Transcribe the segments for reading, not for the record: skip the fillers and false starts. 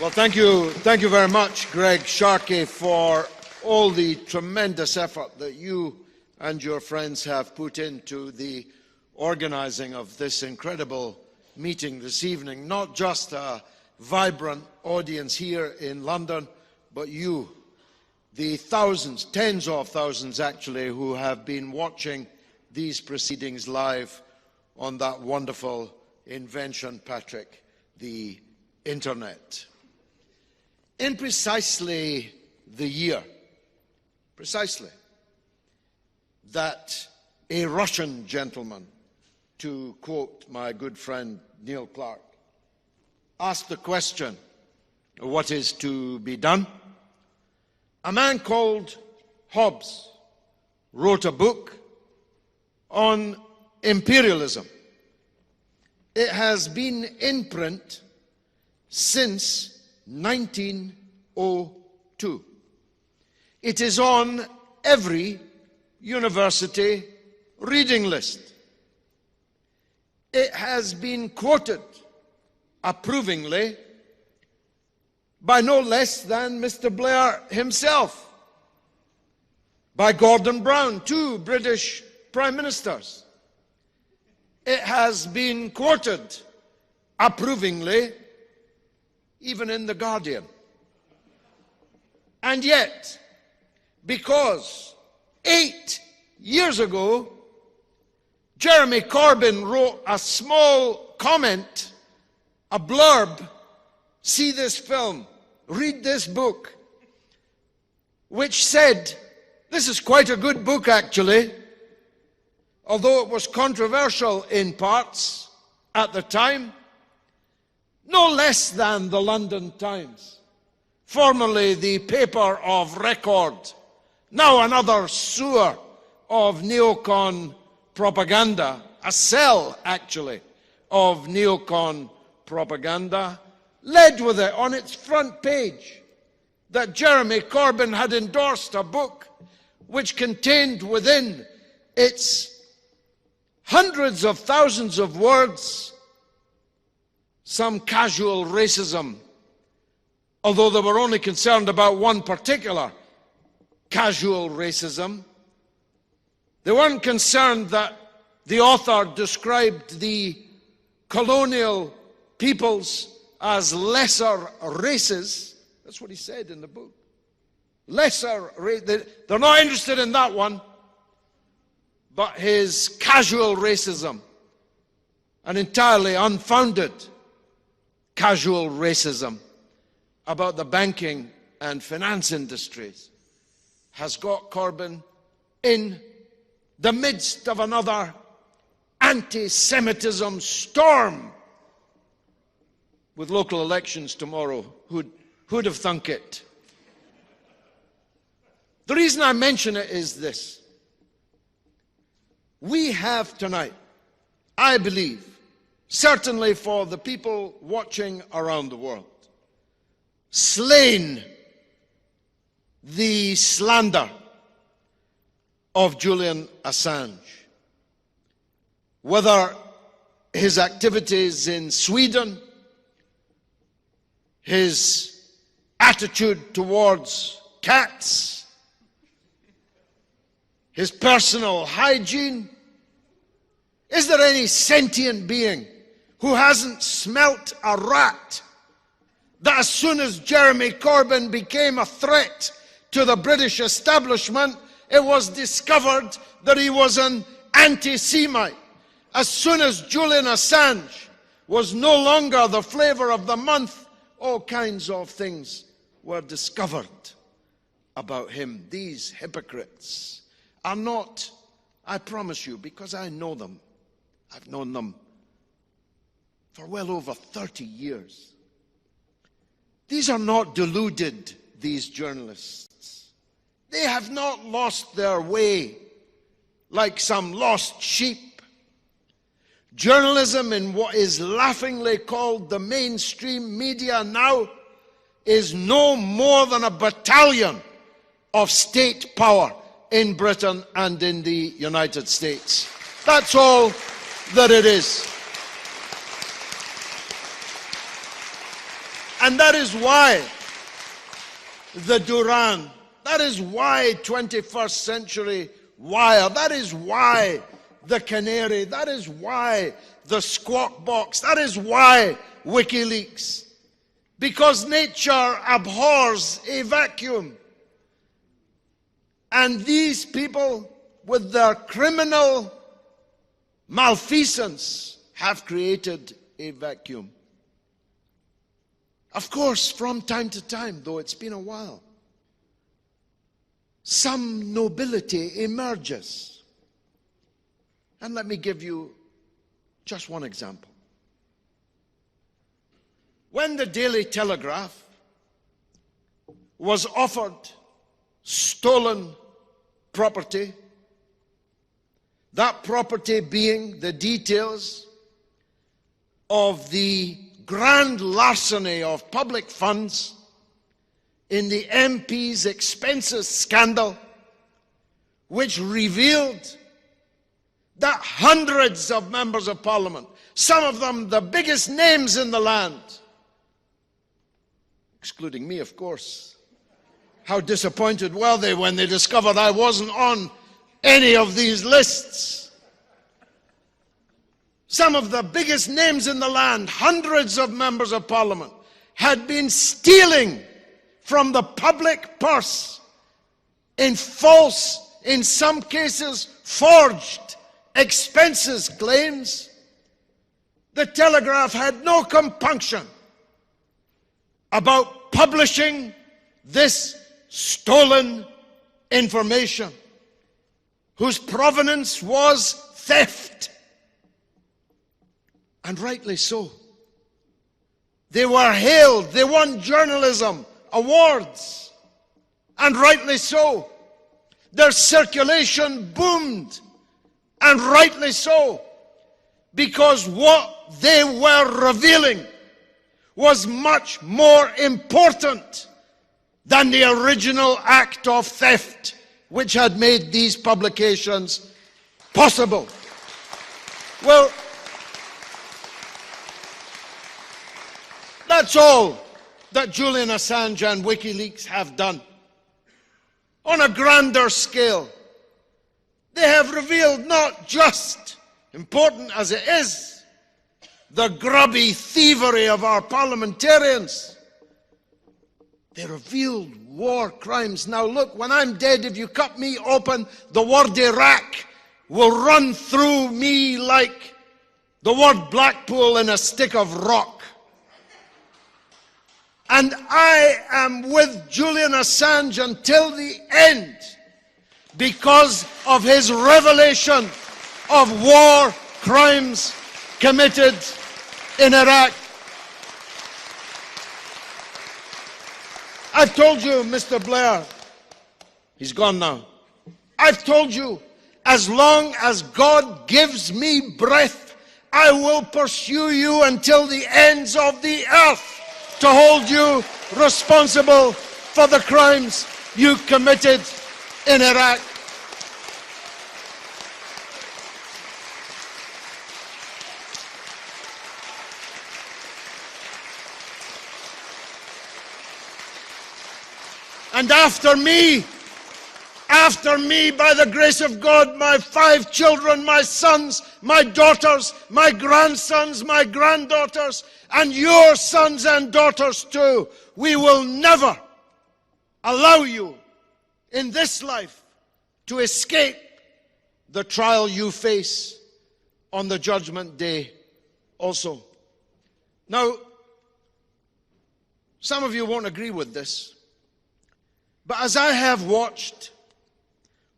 Well, thank you very much, Greg Sharkey, for all the tremendous effort that you and your friends have put into the organising of this incredible meeting this evening. Not just a vibrant audience here in London, but you, the thousands, tens of thousands actually, who have been watching these proceedings live on that wonderful invention, Patrick, the Internet. In precisely the year, that a Russian gentleman, to quote my good friend Neil Clark, asked the question, what is to be done? A man called Hobbes wrote a book on imperialism. It has been in print since 1902. It is on every university reading list. It has been quoted approvingly by no less than Mr. Blair himself, by Gordon Brown, 2 British Prime Ministers. It has been quoted approvingly even in The Guardian. And yet, because 8 years ago, Jeremy Corbyn wrote a small comment, a blurb, see this film, read this book, which said, this is quite a good book actually, although it was controversial in parts at the time, no less than the London Times, formerly the paper of record, now another sewer of neocon propaganda, a cell actually of neocon propaganda, led with it on its front page that Jeremy Corbyn had endorsed a book which contained within its hundreds of thousands of words some casual racism, although they were only concerned about one particular casual racism. They weren't concerned that the author described the colonial peoples as lesser races. That's what he said in the book. Lesser race. They're not interested in that one. But his casual racism, an entirely unfounded casual racism about the banking and finance industries, has got Corbyn in the midst of another anti-Semitism storm. With local elections tomorrow, who'd have thunk it? The reason I mention it is this. We have tonight, I believe, certainly for the people watching around the world, slain the slander of Julian Assange. Whether his activities in Sweden, his attitude towards cats, his personal hygiene. Is there any sentient being who hasn't smelt a rat that as soon as Jeremy Corbyn became a threat to the British establishment, it was discovered that he was an anti-Semite? As soon as Julian Assange was no longer the flavour of the month, all kinds of things were discovered about him. These hypocrites are not, I promise you, because I know them, I've known them for well over 30 years. These are not deluded, these journalists. They have not lost their way like some lost sheep. Journalism in what is laughingly called the mainstream media now is no more than a battalion of state power in Britain and in the United States. That's all that it is. And that is why the Duran, that is why 21st Century Wire, that is why the Canary, that is why the Squawk Box, that is why WikiLeaks. Because nature abhors a vacuum. And these people, with their criminal malfeasance, have created a vacuum. Of course, from time to time, though it's been a while, some nobility emerges. And let me give you just one example. When the Daily Telegraph was offered stolen property, that property being the details of the grand larceny of public funds in the MP's expenses scandal, which revealed that hundreds of members of Parliament, some of them the biggest names in the land, excluding me, of course, how disappointed were they when they discovered I wasn't on any of these lists. Some of the biggest names in the land, hundreds of members of Parliament, had been stealing from the public purse in false, in some cases forged expenses claims. The Telegraph had no compunction about publishing this stolen information, whose provenance was theft. And rightly so. They were hailed, they won journalism awards, and rightly so. Their circulation boomed, and rightly so, because what they were revealing was much more important than the original act of theft which had made these publications possible. Well, that's all that Julian Assange and WikiLeaks have done. On a grander scale, they have revealed not just, important as it is, the grubby thievery of our parliamentarians. They revealed war crimes. Now look, when I'm dead, if you cut me open, the word Iraq will run through me like the word Blackpool in a stick of rock. And I am with Julian Assange until the end because of his revelation of war crimes committed in Iraq. I've told you, Mr. Blair, he's gone now. I've told you, as long as God gives me breath, I will pursue you until the ends of the earth to hold you responsible for the crimes you committed in Iraq. And after me, by the grace of God, my 5 children, my sons, my daughters, my grandsons, my granddaughters, and your sons and daughters too, we will never allow you in this life to escape the trial you face on the judgment day also. Now, some of you won't agree with this, but as I have watched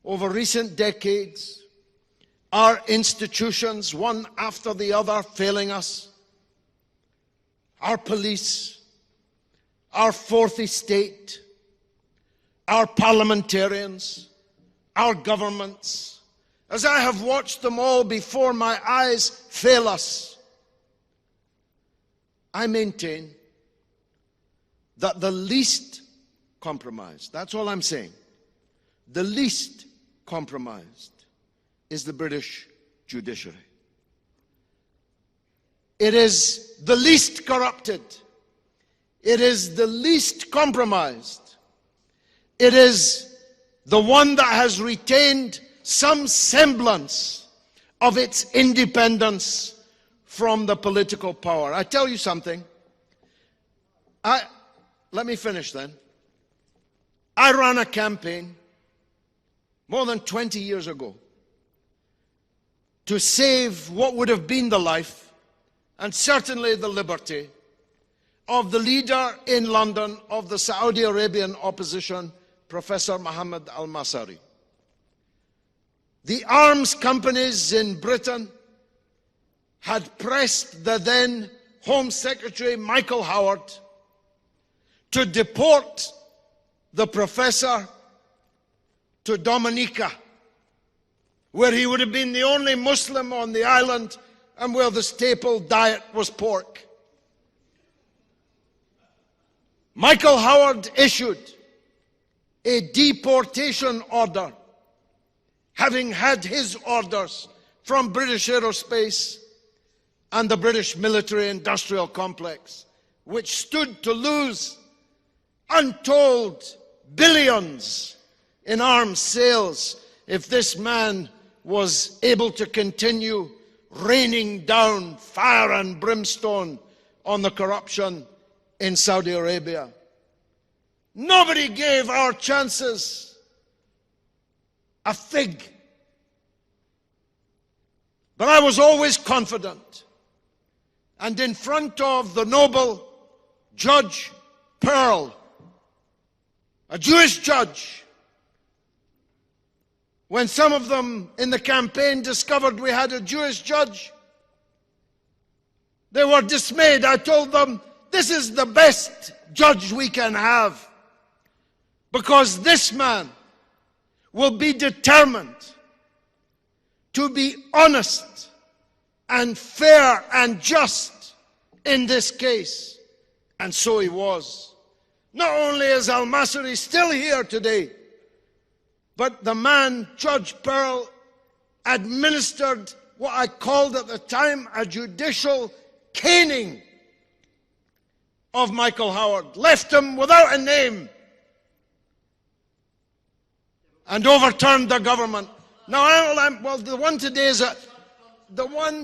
over recent decades, our institutions, one after the other, failing us, our police, our fourth estate, our parliamentarians, our governments, as I have watched them all before my eyes fail us, I maintain that the least compromised, that's all I'm saying, the least compromised is the British judiciary. It is the least corrupted. It is the least compromised. It is the one that has retained some semblance of its independence from the political power. I tell you something. Let me finish then. I ran a campaign more than 20 years ago to save what would have been the life, and certainly the liberty, of the leader in London of the Saudi Arabian opposition, Professor Mohammed al-Masri. The arms companies in Britain had pressed the then Home Secretary Michael Howard to deport the professor to Dominica, where he would have been the only Muslim on the island and where the staple diet was pork. Michael Howard issued a deportation order, having had his orders from British Aerospace and the British military-industrial complex, which stood to lose untold billions in arms sales if this man was able to continue raining down fire and brimstone on the corruption in Saudi Arabia. Nobody gave our chances a fig. But I was always confident. And in front of the noble Judge Pearl, a Jewish judge, when some of them in the campaign discovered we had a Jewish judge, they were dismayed. I told them, this is the best judge we can have, because this man will be determined to be honest and fair and just in this case. And so he was. Not only is al-Masri still here today, but the man, Judge Pearl, administered what I called at the time a judicial caning of Michael Howard, left him without a name, and overturned the government. Now, the one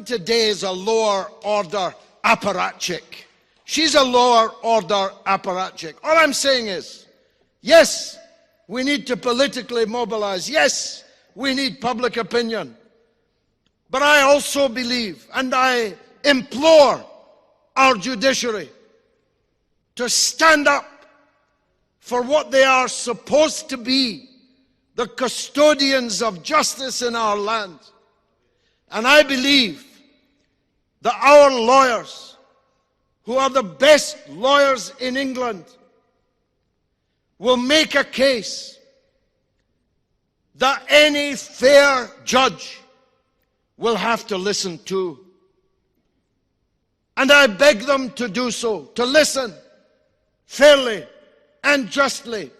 today is a lower order apparatchik. She's a lower order apparatchik. All I'm saying is, yes, we need to politically mobilize. Yes, we need public opinion. But I also believe, and I implore our judiciary to stand up for what they are supposed to be, the custodians of justice in our land. And I believe that our lawyers, who are the best lawyers in England, will make a case that any fair judge will have to listen to. And I beg them to do so, to listen fairly and justly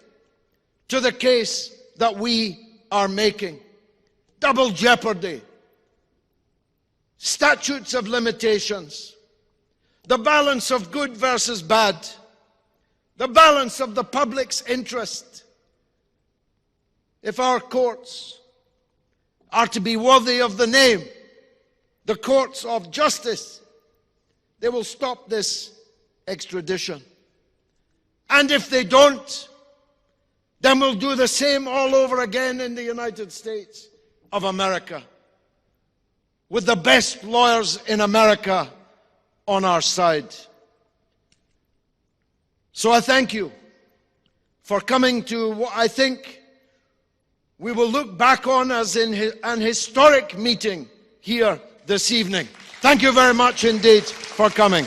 to the case that we are making. Double jeopardy, statutes of limitations, the balance of good versus bad, the balance of the public's interest. If our courts are to be worthy of the name, the courts of justice, they will stop this extradition. And if they don't, then we'll do the same all over again in the United States of America, with the best lawyers in America on our side. So I thank you for coming to what I think we will look back on as an historic meeting here this evening. Thank you very much indeed for coming.